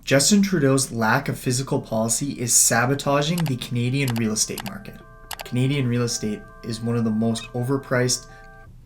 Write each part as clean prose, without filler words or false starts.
Justin Trudeau's lack of physical policy is sabotaging the Canadian real estate market. Canadian real estate is one of the most overpriced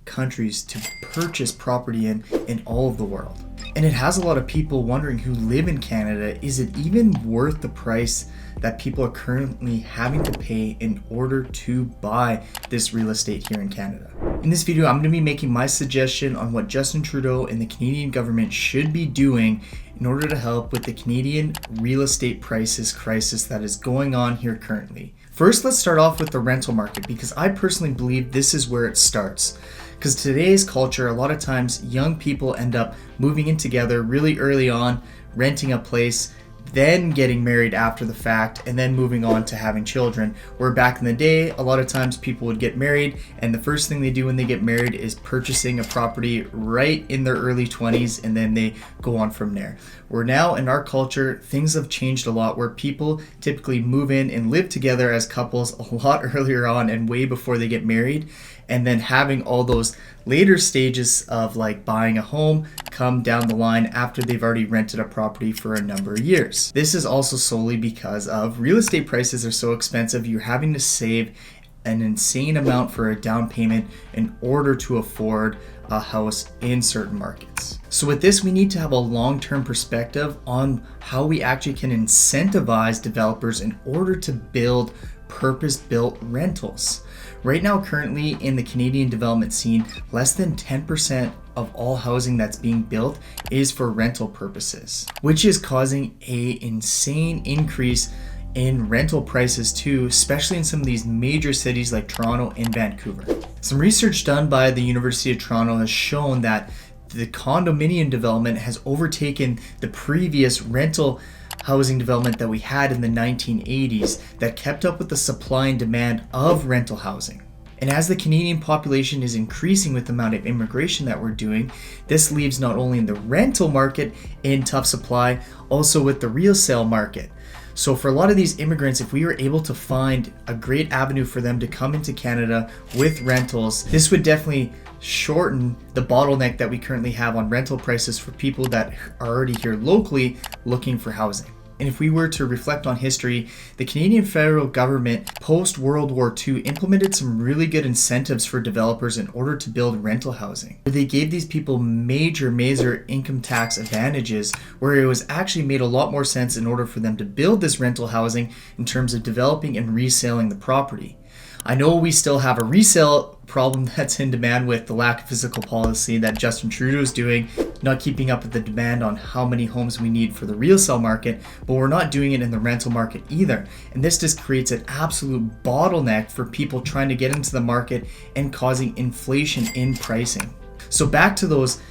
countries to purchase property in all of the world. And it has a lot of people wondering who live in Canada, is it even worth the price that people are currently having to pay in order to buy this real estate here in Canada? In this video, I'm going to be making my suggestion on what Justin Trudeau and the Canadian government should be doing in order to help with the Canadian real estate crisis that is going on here currently. First, let's start off with the rental market, because I personally believe this is where it starts. Because today's culture, a lot of times young people end up moving in together really early on, renting a place, then getting married after the fact, and then moving on to having children. Where back in the day, a lot of times people would get married, and the first thing they do when they get married is purchasing a property right in their early 20s, and then they go on from there. Where now in our culture, things have changed a lot, where people typically move in and live together as couples a lot earlier on and way before they get married, and then having all those later stages of like buying a home come down the line after they've already rented a property for a number of years. This is also solely because of real estate prices are so expensive. You're having to save an insane amount for a down payment in order to afford a house in certain markets. So with this, we need to have a long-term perspective on how we actually can incentivize developers in order to build purpose-built rentals. Right now, currently in the Canadian development scene, less than 10% of all housing that's being built is for rental purposes, which is causing an insane increase in rental prices too, especially in some of these major cities like Toronto and Vancouver. Some research done by the University of Toronto has shown that the condominium development has overtaken the previous rental housing development that we had in the 1980s that kept up with the supply and demand of rental housing. And as the Canadian population is increasing with the amount of immigration that we're doing, this leaves not only the rental market in tough supply, also with the resale market. So for a lot of these immigrants, if we were able to find a great avenue for them to come into Canada with rentals, this would definitely shorten the bottleneck that we currently have on rental prices for people that are already here locally looking for housing. And if we were to reflect on history, the Canadian federal government post-World War II implemented some really good incentives for developers in order to build rental housing. They gave these people major income tax advantages, where it was actually made a lot more sense in order for them to build this rental housing in terms of developing and reselling the property. I know we still have a resale problem that's in demand with the lack of physical policy that Justin Trudeau is doing, not keeping up with the demand on how many homes we need for the resale market, but we're not doing it in the rental market either. And this just creates an absolute bottleneck for people trying to get into the market and causing inflation in pricing. So back to those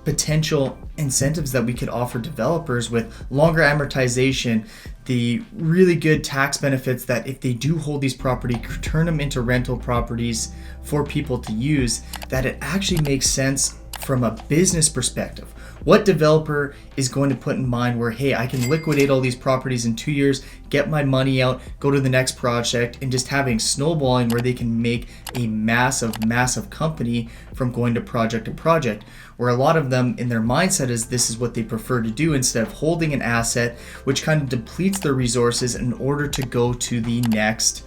potential incentives that we could offer developers with longer amortization, the really good tax benefits that if they do hold these properties, turn them into rental properties for people to use, that it actually makes sense from a business perspective. What developer is going to put in mind where, hey, I can liquidate all these properties in 2 years, get my money out, go to the next project, and just having snowballing where they can make a massive company from going to project, where a lot of them in their mindset is this is what they prefer to do instead of holding an asset, which kind of depletes their resources in order to go to the next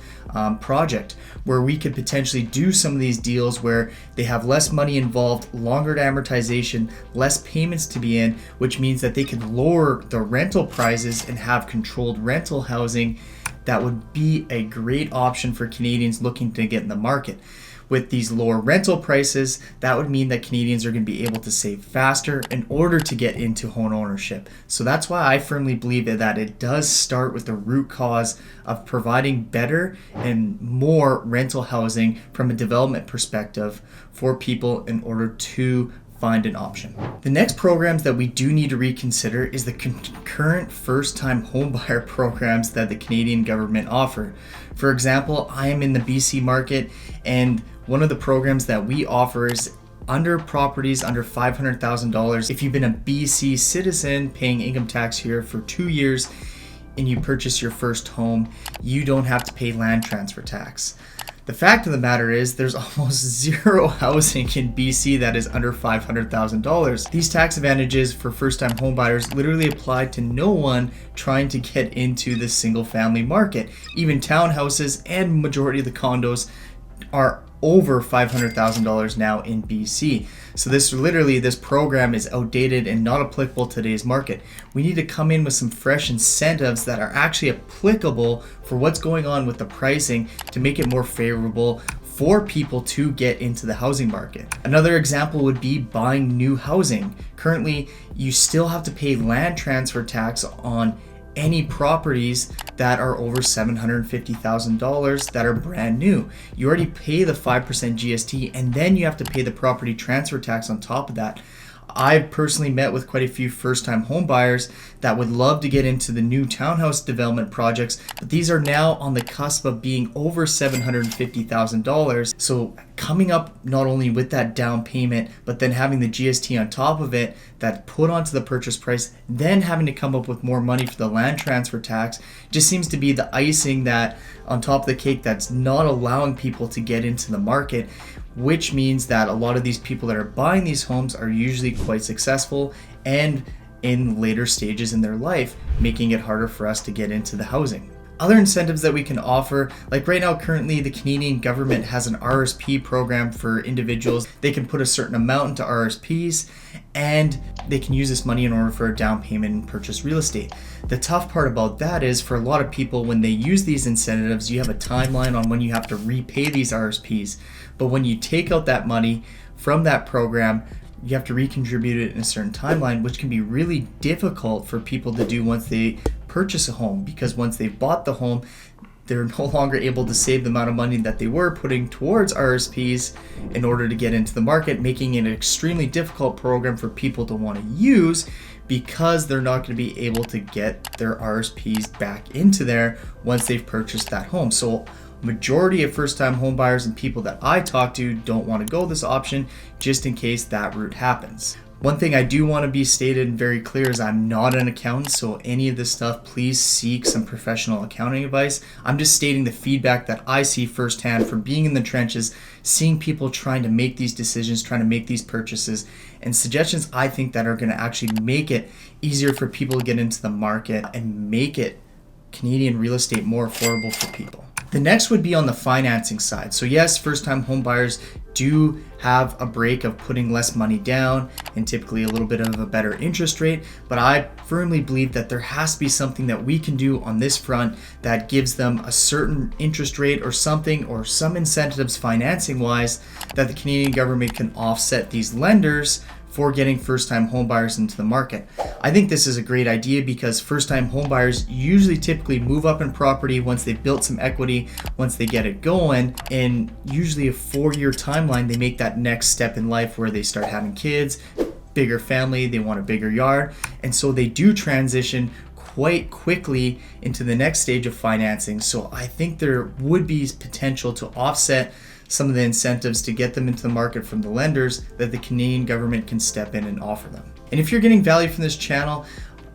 project, where we could potentially do some of these deals where they have less money involved, longer amortization, less payments to be in, which means that they could lower the rental prices and have controlled rental housing. That would be a great option for Canadians looking to get in the market. With these lower rental prices, that would mean that Canadians are going to be able to save faster in order to get into home ownership. So that's why I firmly believe that it does start with the root cause of providing better and more rental housing from a development perspective for people in order to find an option. The next programs that we do need to reconsider is the concurrent first-time homebuyer programs that the Canadian government offer. For example, I am in the BC market, and one of the programs that we offer is under properties under $500,000. If you've been a BC citizen paying income tax here for 2 years and you purchase your first home, you don't have to pay land transfer tax. The fact of the matter is there's almost zero housing in BC that is under $500,000. These tax advantages for first-time homebuyers literally apply to no one trying to get into the single-family market. Even townhouses and majority of the condos are over $500,000 now in BC. So this program is outdated and not applicable to today's market. We need to come in with some fresh incentives that are actually applicable for what's going on with the pricing to make it more favorable for people to get into the housing market. Another example would be buying new housing. Currently, you still have to pay land transfer tax on any properties that are over $750,000 that are brand new. You already pay the 5% GST, and then you have to pay the property transfer tax on top of that. I've personally met with quite a few first-time home buyers that would love to get into the new townhouse development projects, but these are now on the cusp of being over $750,000. So coming up not only with that down payment, but then having the GST on top of it that put onto the purchase price, then having to come up with more money for the land transfer tax just seems to be the icing that on top of the cake that's not allowing people to get into the market, which means that a lot of these people that are buying these homes are usually quite successful and in later stages in their life, making it harder for us to get into the housing. Other incentives that we can offer, like right now currently the Canadian government has an RSP program for individuals. They can put a certain amount into RSPs and they can use this money in order for a down payment and purchase real estate. The tough part about that is for a lot of people, when they use these incentives, you have a timeline on when you have to repay these RSPs. But when you take out that money from that program, you have to recontribute it in a certain timeline, which can be really difficult for people to do once they purchase a home, because once they've bought the home, they're no longer able to save the amount of money that they were putting towards RSPs in order to get into the market, making it an extremely difficult program for people to want to use because they're not going to be able to get their RSPs back into there once they've purchased that home. So majority of first-time home buyers and people that I talk to don't want to go this option just in case that route happens. One thing I do want to be stated and very clear is I'm not an accountant, so any of this stuff, please seek some professional accounting advice. I'm just stating the feedback that I see firsthand from being in the trenches, seeing people trying to make these decisions, trying to make these purchases, and suggestions I think that are going to actually make it easier for people to get into the market and make it Canadian real estate more affordable for people. The next would be on the financing side. So yes, first-time home buyers do have a break of putting less money down and typically a little bit of a better interest rate, but I firmly believe that there has to be something that we can do on this front that gives them a certain interest rate or something, or some incentives financing wise, that the Canadian government can offset these lenders for getting first-time home buyers into the market. I think this is a great idea because first-time home buyers usually typically move up in property once they've built some equity, once they get it going, and usually a 4-year timeline, they make that next step in life where they start having kids, bigger family, they want a bigger yard, and so they do transition quite quickly into the next stage of financing. So I think there would be potential to offset some of the incentives to get them into the market from the lenders that the Canadian government can step in and offer them. And if you're getting value from this channel,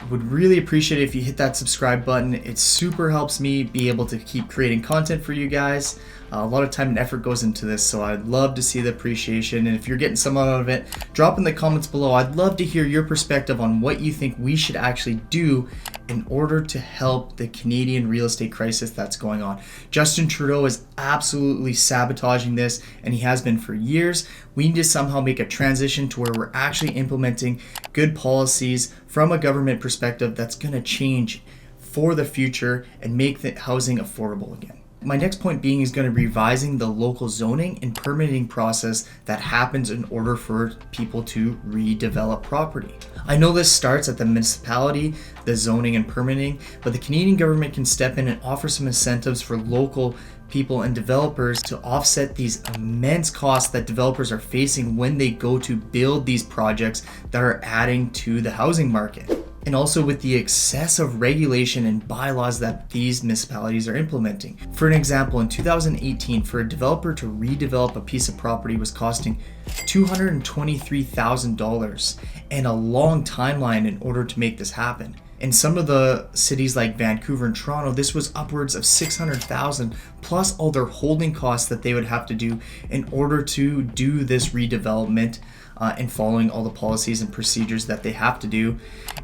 I would really appreciate it if you hit that subscribe button. It super helps me be able to keep creating content for you guys. A lot of time and effort goes into this, so I'd love to see the appreciation. And if you're getting some out of it, drop in the comments below. I'd love to hear your perspective on what you think we should actually do in order to help the Canadian real estate crisis that's going on. Justin Trudeau is absolutely sabotaging this, and he has been for years. We need to somehow make a transition to where we're actually implementing good policies from a government perspective that's going to change for the future and make the housing affordable again. My next point being is going to be revising the local zoning and permitting process that happens in order for people to redevelop property. I know this starts at the municipality, the zoning and permitting, but the Canadian government can step in and offer some incentives for local people and developers to offset these immense costs that developers are facing when they go to build these projects that are adding to the housing market. And also with the excessive regulation and bylaws that these municipalities are implementing. For an example, in 2018, for a developer to redevelop a piece of property was costing $223,000 and a long timeline in order to make this happen. In some of the cities like Vancouver and Toronto, this was upwards of $600,000 plus all their holding costs that they would have to do in order to do this redevelopment and following all the policies and procedures that they have to do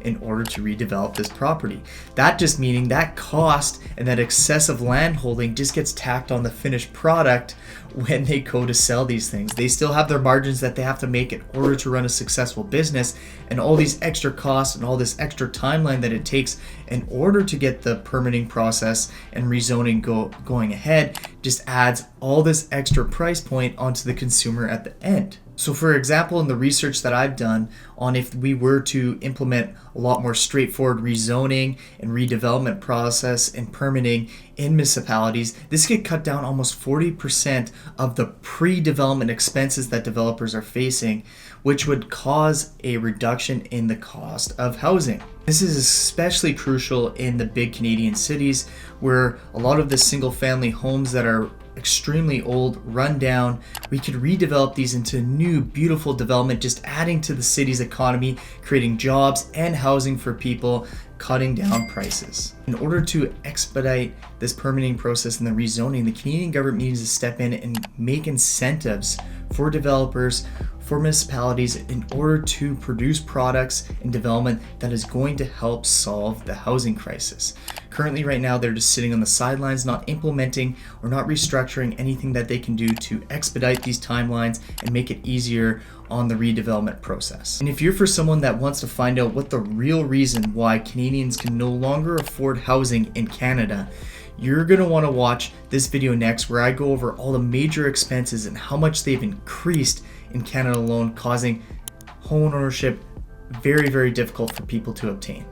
in order to redevelop this property. That just meaning that cost and that excessive land holding just gets tacked on the finished product when they go to sell these things. They still have their margins that they have to make in order to run a successful business, and all these extra costs and all this extra timeline that it takes in order to get the permitting process and rezoning going ahead just adds all this extra price point onto the consumer at the end. So for example, in the research that I've done on if we were to implement a lot more straightforward rezoning and redevelopment process and permitting in municipalities, this could cut down almost 40% of the pre-development expenses that developers are facing, which would cause a reduction in the cost of housing. This is especially crucial in the big Canadian cities where a lot of the single family homes that are extremely old, run down, we could redevelop these into new, beautiful development, just adding to the city's economy, creating jobs and housing for people, cutting down prices. In order to expedite this permitting process and the rezoning, the Canadian government needs to step in and make incentives for developers, for municipalities in order to produce products and development that is going to help solve the housing crisis. Currently, right now, they're just sitting on the sidelines, not implementing or not restructuring anything that they can do to expedite these timelines and make it easier on the redevelopment process. And if you're for someone that wants to find out what the real reason why Canadians can no longer afford housing in Canada, you're going to want to watch this video next, where I go over all the major expenses and how much they've increased in Canada alone, causing home ownership very, very difficult for people to obtain.